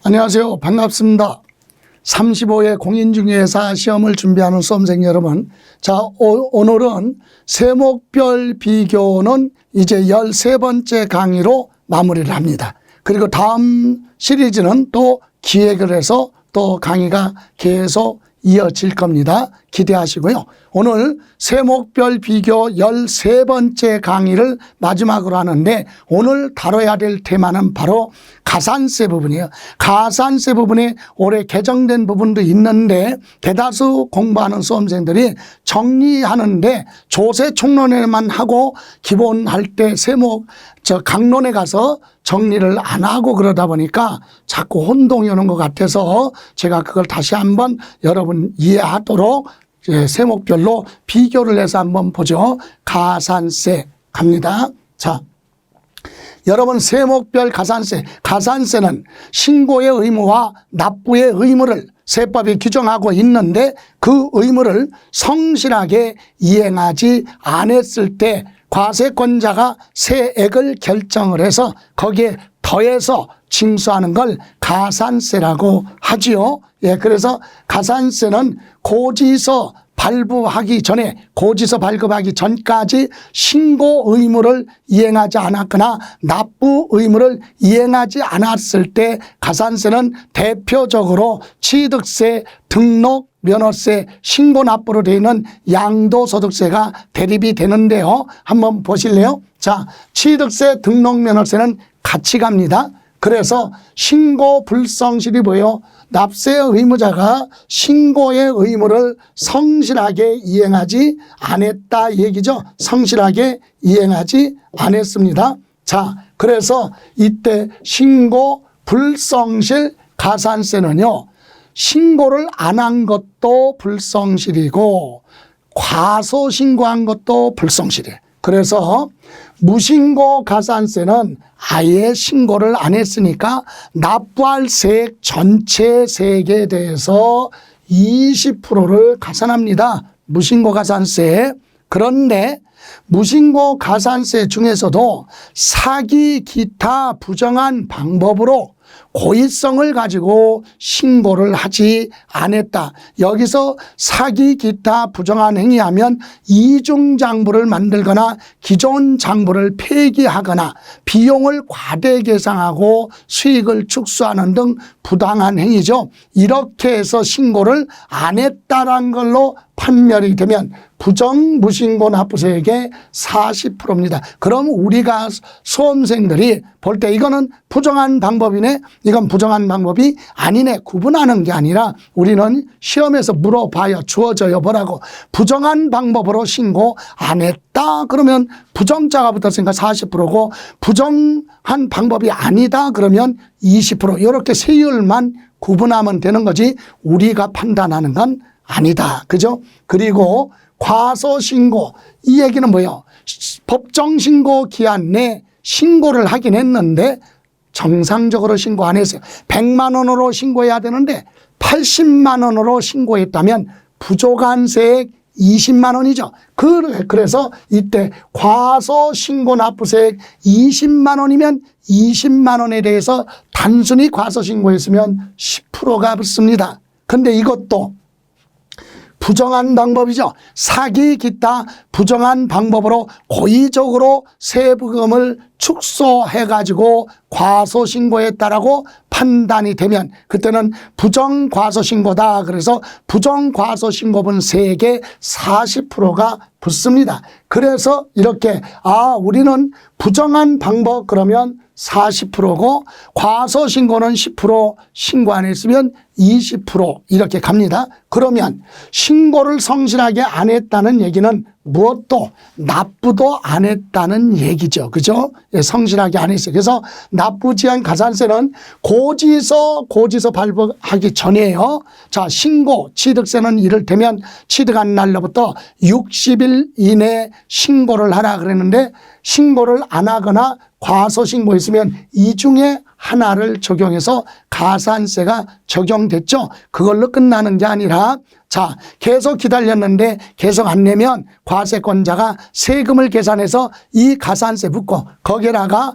안녕하세요. 반갑습니다. 35회 공인중개사 시험을 준비하는 수험생 여러분. 자, 오늘은 세목별 비교는 이제 13번째 강의로 마무리를 합니다. 그리고 다음 시리즈는 또 기획을 해서 또 강의가 계속 이어질 겁니다. 기대하시고요. 오늘 세목별 비교 13번째 강의를 마지막으로 하는데 오늘 다뤄야 될 테마는 바로 가산세 부분이에요. 가산세 부분에 올해 개정된 부분도 있는데 대다수 공부하는 수험생들이 정리하는데 조세 총론에만 하고 기본할 때 강론에 가서 정리를 안 하고 그러다 보니까 자꾸 혼동이 오는 것 같아서 제가 그걸 다시 한번 여러분 이해하도록 세목별로 비교를 해서 한번 보죠. 가산세 갑니다. 자, 여러분 세목별 가산세. 가산세는 신고의 의무와 납부의 의무를 세법이 규정하고 있는데 그 의무를 성실하게 이행하지 않았을 때 과세권자가 세액을 결정을 해서 거기에 더해서 징수하는 걸 가산세라고 하지요. 예, 그래서 가산세는 고지서 발급하기 전까지 신고 의무를 이행하지 않았거나 납부 의무를 이행하지 않았을 때 가산세는 대표적으로 취득세, 등록, 면허세, 신고 납부로 되어 있는 양도소득세가 대립이 되는데요. 한번 보실래요? 자, 취득세, 등록, 면허세는 같이 갑니다. 그래서 신고 불성실이 뭐예요? 납세 의무자가 신고의 의무를 성실하게 이행하지 않았다 얘기죠. 성실하게 이행하지 않았습니다. 자, 그래서 이때 신고 불성실 가산세는요, 신고를 안 한 것도 불성실이고 과소 신고한 것도 불성실이에요. 그래서 무신고 가산세는 아예 신고를 안 했으니까 납부할 세액 전체 세액에 대해서 20%를 가산합니다. 무신고 가산세. 그런데 무신고 가산세 중에서도 사기 기타 부정한 방법으로 고의성을 가지고 신고를 하지 않았다. 여기서 사기 기타 부정한 행위하면 이중장부를 만들거나 기존 장부를 폐기하거나 비용을 과대 계상하고 수익을 축소하는 등 부당한 행위죠. 이렇게 해서 신고를 안 했다는 걸로 판멸이 되면 부정무신고 납부세액의 40%입니다. 그럼 우리가 수험생들이 볼 때 이거는 부정한 방법이네, 이건 부정한 방법이 아니네 구분하는 게 아니라 우리는 시험에서 물어봐요. 주어져요. 뭐라고? 부정한 방법으로 신고 안 했다 그러면 부정자가 붙었으니까 40%고 부정한 방법이 아니다 그러면 20% 이렇게 세율만 구분하면 되는 거지 우리가 판단하는 건 아니다. 그죠? 그리고 과소신고 이 얘기는 뭐예요? 법정신고 기한 내 신고를 하긴 했는데 정상적으로 신고 안 했어요. 100만 원으로 신고해야 되는데 80만 원으로 신고했다면 부족한 세액 20만 원이죠. 그래서 이때 과소신고 납부세액 20만 원이면 20만 원에 대해서 단순히 과소신고했으면 10%가 붙습니다. 근데 이것도 부정한 방법이죠. 사기 기타 부정한 방법으로 고의적으로 세부금을 축소해가지고 과소신고했다라고 판단이 되면 그때는 부정과소신고다. 그래서 부정과소신고분 세액의 40%가 붙습니다. 그래서 이렇게 우리는 부정한 방법 그러면 40%고 과소신고는 10%, 신고 안 했으면 20% 이렇게 갑니다. 그러면 신고를 성실하게 안 했다는 얘기는 무엇도 납부도 안 했다는 얘기죠. 그죠? 예, 성실하게 안 했어요. 그래서 납부지한 가산세는 고지서 발급하기 전이에요. 자, 신고, 취득세는 이를테면 취득한 날로부터 60일 이내에 신고를 하라 그랬는데 신고를 안 하거나 과소신고했으면 이 중에 하나를 적용해서 가산세가 적용됐죠. 그걸로 끝나는 게 아니라 자, 계속 기다렸는데 계속 안 내면 과세권자가 세금을 계산해서 이 가산세 붙고 거기다가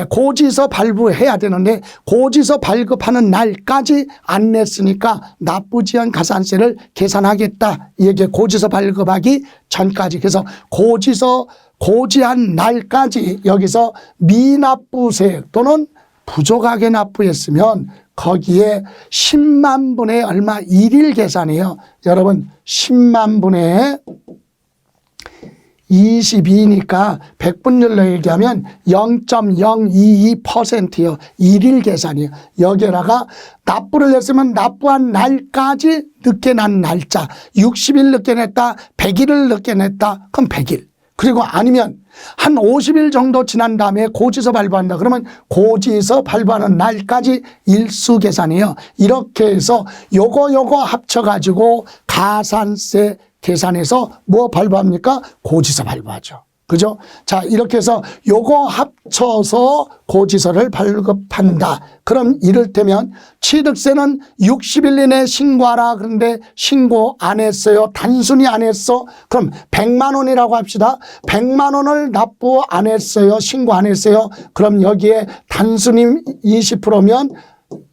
고지서 발부해야 되는데 고지서 발급하는 날까지 안 냈으니까 납부지연 가산세를 계산하겠다. 이게 고지서 발급하기 전까지. 그래서 고지한 날까지 여기서 미납부세 또는 부족하게 납부했으면 거기에 10만 분의 얼마 1일 계산이에요. 여러분 10만 분의 22니까 100분율로 얘기하면 0.022%예요. 1일 계산이에요. 여기다가 납부를 했으면 납부한 날까지 늦게 난 날짜 60일 늦게 냈다 100일을 늦게 냈다 그럼 100일. 그리고 아니면 한 50일 정도 지난 다음에 고지서 발부한다. 그러면 고지서 발부하는 날까지 일수 계산이에요. 이렇게 해서 요거 합쳐가지고 가산세 계산해서 뭐 발부합니까? 고지서 발부하죠. 그죠? 자, 이렇게 해서 요거 합쳐서 고지서를 발급한다. 그럼 이를테면 취득세는 60일 이내에 신고하라. 그런데 신고 안 했어요. 단순히 안 했어. 그럼 100만 원이라고 합시다. 100만 원을 납부 안 했어요. 신고 안 했어요. 그럼 여기에 단순히 20%면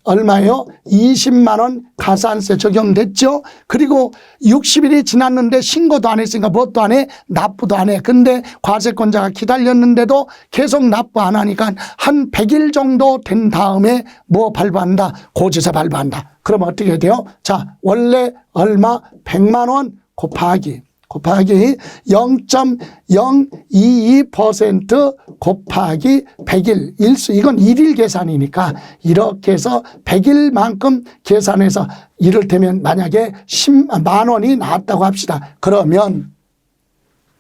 얼마예요? 20만 원 가산세 적용됐죠. 그리고 60일이 지났는데 신고도 안 했으니까 뭣도 안 해? 납부도 안 해. 근데 과세권자가 기다렸는데도 계속 납부 안 하니까 한 100일 정도 된 다음에 뭐 발부한다? 고지서 발부한다. 그럼 어떻게 돼요? 자, 원래 얼마? 100만 원 곱하기 0.022% 곱하기 100일 일수 이건 1일 계산이니까 이렇게 해서 100일만큼 계산해서 이를테면 만약에 10만 원이 나왔다고 합시다. 그러면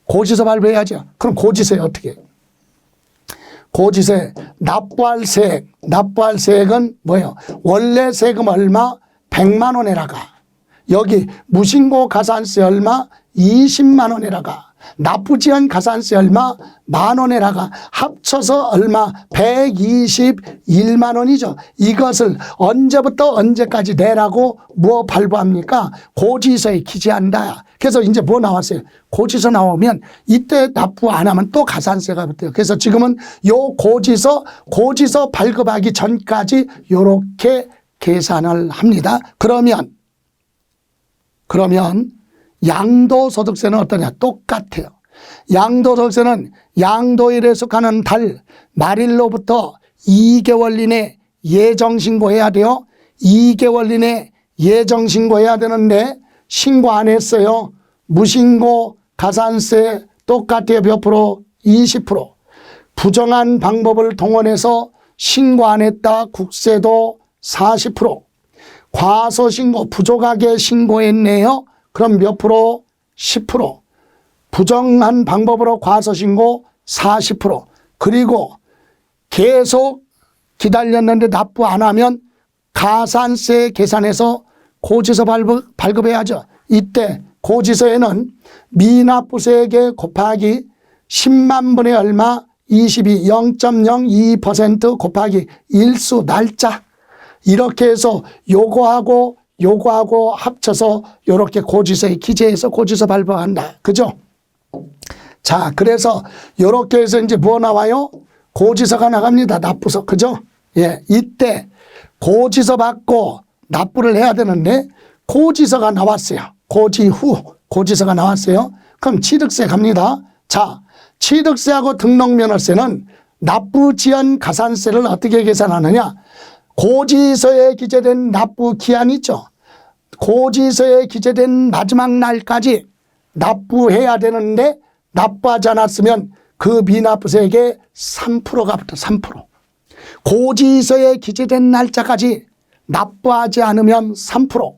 고지서 발부해야죠. 그럼 고지서에 어떻게 해요? 고지서에 납부할 세액은 뭐예요? 원래 세금 얼마? 100만 원에다가 여기 무신고 가산세 얼마? 20만 원에다가 납부지연 가산세 얼마? 만 원에다가 합쳐서 얼마? 121만 원이죠. 이것을 언제부터 언제까지 내라고 뭐 발부합니까? 고지서에 기재한다. 그래서 이제 뭐 나왔어요? 고지서 나오면 이때 납부 안 하면 또 가산세가 붙어요. 그래서 지금은 요 고지서 발급하기 전까지 요렇게 계산을 합니다. 그러면 양도소득세는 어떠냐? 똑같아요. 양도소득세는 양도일에 속하는 달 말일로부터 2개월 이내 예정신고해야 돼요. 2개월 이내 예정신고해야 되는데 신고 안 했어요. 무신고 가산세 똑같아요. 몇 프로? 20%. 부정한 방법을 동원해서 신고 안 했다. 국세도 40%. 과소신고 부족하게 신고했네요. 그럼 몇 프로? 10%. 부정한 방법으로 과소신고 40%. 그리고 계속 기다렸는데 납부 안 하면 가산세 계산해서 고지서 발급해야죠. 이때 고지서에는 미납부세액에 곱하기 10만 분의 얼마? 0.022% 곱하기 일수 날짜 이렇게 해서 요거하고 합쳐서 요렇게 고지서에 기재해서 고지서 발부한다. 그죠? 자, 그래서 요렇게 해서 이제 뭐 나와요? 고지서가 나갑니다. 납부서. 그죠? 예. 이때 고지서 받고 납부를 해야 되는데 고지서가 나왔어요. 고지 후 고지서가 나왔어요. 그럼 취득세 갑니다. 자, 취득세하고 등록면허세는 납부지연 가산세를 어떻게 계산하느냐? 고지서에 기재된 납부 기한이 있죠. 고지서에 기재된 마지막 날까지 납부해야 되는데 납부하지 않았으면 그 미납부세액의 3%가 붙어. 3%. 고지서에 기재된 날짜까지 납부하지 않으면 3%.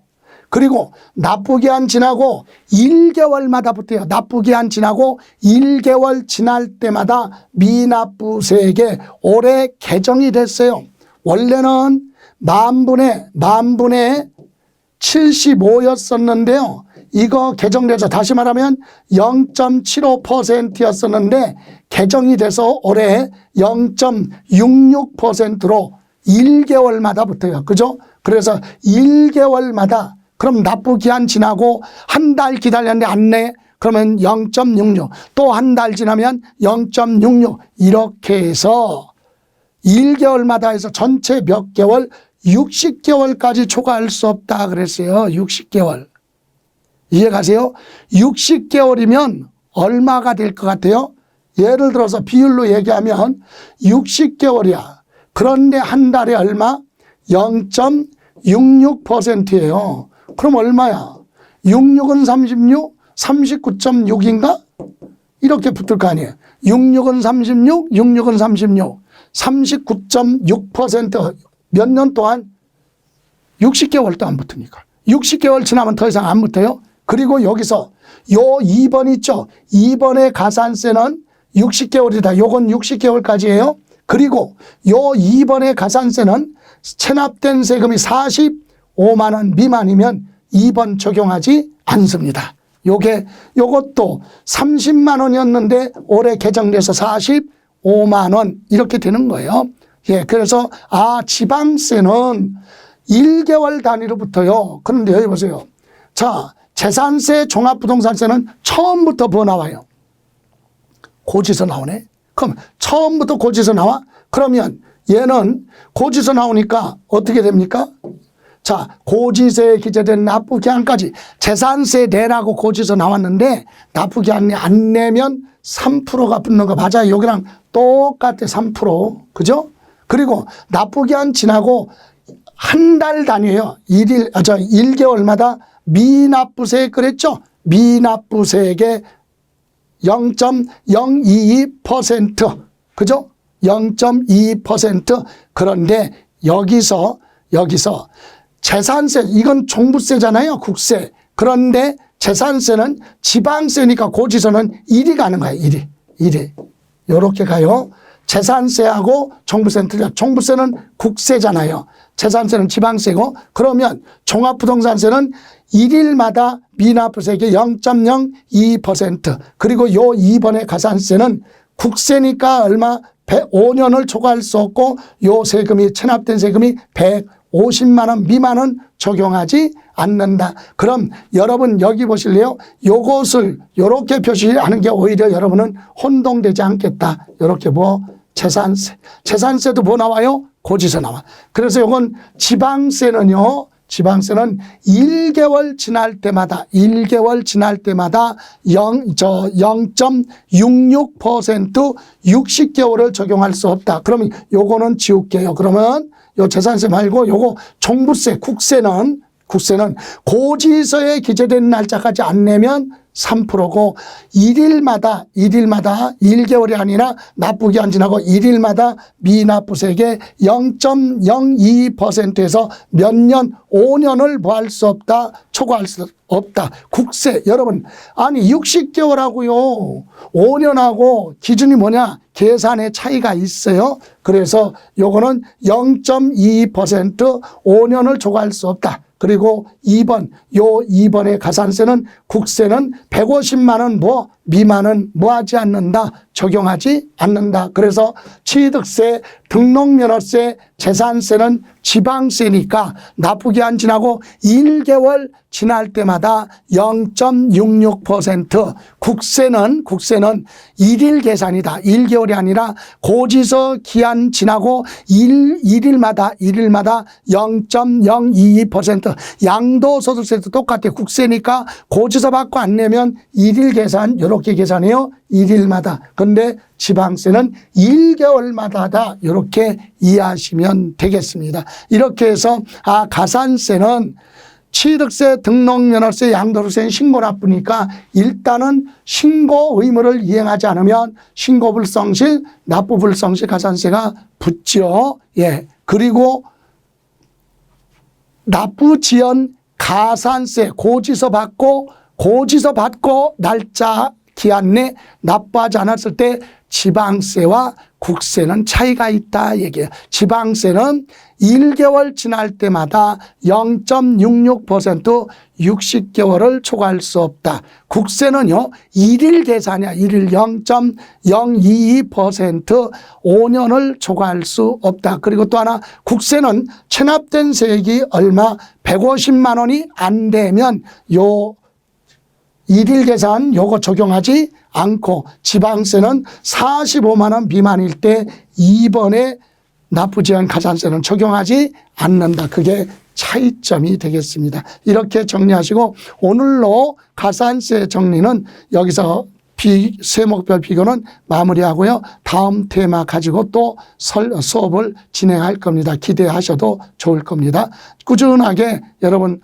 그리고 납부기한 지나고 1개월마다 붙어요. 납부기한 지나고 1개월 지날 때마다 미납부세액에 올해 개정이 됐어요. 원래는 만분의 75였었는데요. 이거 개정돼서 다시 말하면 0.75%였었는데 개정이 돼서 올해 0.66%로 1개월마다 붙어요. 그죠? 그래서 1개월마다 그럼 납부 기한 지나고 한 달 기다렸는데 안 내. 그러면 0.66. 또 한 달 지나면 0.66. 이렇게 해서 1개월마다 해서 전체 몇 개월? 60개월까지 초과할 수 없다 그랬어요. 60개월. 이해가세요? 60개월이면 얼마가 될 것 같아요? 예를 들어서 비율로 얘기하면 60개월이야. 그런데 한 달에 얼마? 0.66%예요. 그럼 얼마야? 66은 36, 39.6인가? 이렇게 붙을 거 아니에요. 66은 36, 66은 36, 39.6% 몇 년 동안? 60개월 동안 붙으니까. 60개월 지나면 더 이상 안 붙어요. 그리고 여기서 요 2번 있죠. 2번의 가산세는 60개월이다. 요건 60개월까지예요. 그리고 요 2번의 가산세는 체납된 세금이 45만 원 미만이면 2번 적용하지 않습니다. 요것도 30만 원이었는데 올해 개정돼서 45만 원 이렇게 되는 거예요. 예, 그래서 지방세는 1개월 단위로 붙어요. 그런데 여기 보세요. 자, 재산세, 종합부동산세는 처음부터 뭐 나와요? 고지서 나오네. 그럼 처음부터 고지서 나와? 그러면 얘는 고지서 나오니까 어떻게 됩니까? 자, 고지서에 기재된 납부기한까지 재산세 내라고 고지서 나왔는데 납부기한 안 내면 3%가 붙는 거 맞아요. 여기랑 똑같아. 3%. 그죠? 그리고 납부기한 지나고 한 달 단위예요. 1개월마다 미납부세 그랬죠? 미납부세액의 0.022%. 그죠? 0.22%. 그런데 여기서 재산세, 이건 종부세잖아요. 국세. 그런데 재산세는 지방세니까 고지서는 1이 가는 거예요. 1이. 요렇게 가요. 재산세하고 종부세는 틀려. 종부세는 국세잖아요. 재산세는 지방세고, 그러면 종합부동산세는 1일마다 미납부세액의 0.02%, 그리고 요 2번의 가산세는 국세니까 얼마? 5년을 초과할 수 없고 요 세금이 체납된 세금이 150만 원 미만은 적용하지 않는다. 그럼 여러분 여기 보실래요? 요것을 요렇게 표시하는 게 오히려 여러분은 혼동되지 않겠다. 요렇게 재산세도 뭐 나와요? 고지서 나와. 그래서 요건 지방세는 1개월 지날 때마다 0.66% 60개월을 적용할 수 없다. 그러면 요거는 지울게요. 그러면 요 재산세 말고 요거 종부세, 국세는 고지서에 기재된 날짜까지 안 내면 3%고 1일마다 1개월이 아니라 납부기한 지나고 1일마다 미납부세액의 0.02%에서 몇 년, 5년을 뭐 할 수 없다, 초과할 수 없다. 국세, 여러분, 아니 60개월하고요 5년하고 기준이 뭐냐? 계산의 차이가 있어요. 그래서 요거는 0.2% 5년을 초과할 수 없다. 그리고 2번의 가산세는 국세는 150만 원 미만은 하지 않는다. 적용하지 않는다. 그래서 취득세, 등록면허세, 재산세는 지방세니까 납부기한 지나고 1개월 지날 때마다 0.66%, 국세는 1일 계산이다. 1개월이 아니라 고지서 기한 지나고 1일마다 0.022%, 양도소득세도 똑같아. 국세니까 고지서 받고 안 내면 1일 계산, 이렇게 계산해요. 1일마다. 근데 지방세는 1개월마다다. 이렇게 이해하시면 되겠습니다. 이렇게 해서 가산세는 취득세, 등록면허세, 양도소득세는 신고 납부니까 일단은 신고 의무를 이행하지 않으면 신고불성실, 납부불성실 가산세가 붙죠. 예. 그리고 납부지연 가산세 고지서 받고 날짜 기한 내 납부하지 않았을 때 지방세와 국세는 차이가 있다 얘기해요. 지방세는 1개월 지날 때마다 0.66% 60개월을 초과할 수 없다. 국세는요, 1일 계산이야. 1일 0.022% 5년을 초과할 수 없다. 그리고 또 하나, 국세는 체납된 세액이 얼마 150만 원이 안 되면 요 1일 계산 요거 적용하지 않고, 지방세는 45만 원 미만일 때 2번에 납부제한 가산세는 적용하지 않는다. 그게 차이점이 되겠습니다. 이렇게 정리하시고, 오늘로 가산세 정리는 여기서 세목별 비교는 마무리하고요. 다음 테마 가지고 또 수업을 진행할 겁니다. 기대하셔도 좋을 겁니다. 꾸준하게 여러분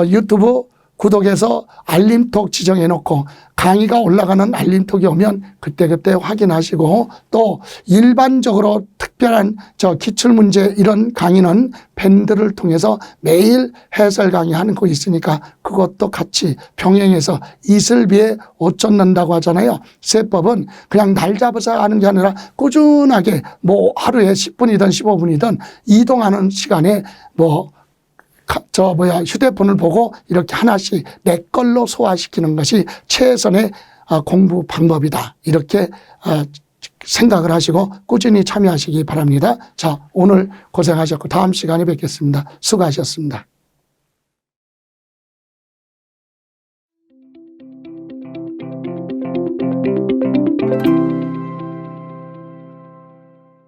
유튜브 구독해서 알림톡 지정해 놓고 강의가 올라가는 알림톡이 오면 그때그때 확인하시고, 또 일반적으로 특별한 기출문제 이런 강의는 밴드를 통해서 매일 해설 강의하는 거 있으니까 그것도 같이 병행해서 이슬비에 옷 젖는다고 하잖아요. 세법은 그냥 날 잡아서 하는 게 아니라 꾸준하게 뭐 하루에 10분이든 15분이든 이동하는 시간에 휴대폰을 보고 이렇게 하나씩 내 걸로 소화시키는 것이 최선의 공부 방법이다. 이렇게 생각을 하시고 꾸준히 참여하시기 바랍니다. 자, 오늘 고생하셨고 다음 시간에 뵙겠습니다. 수고하셨습니다.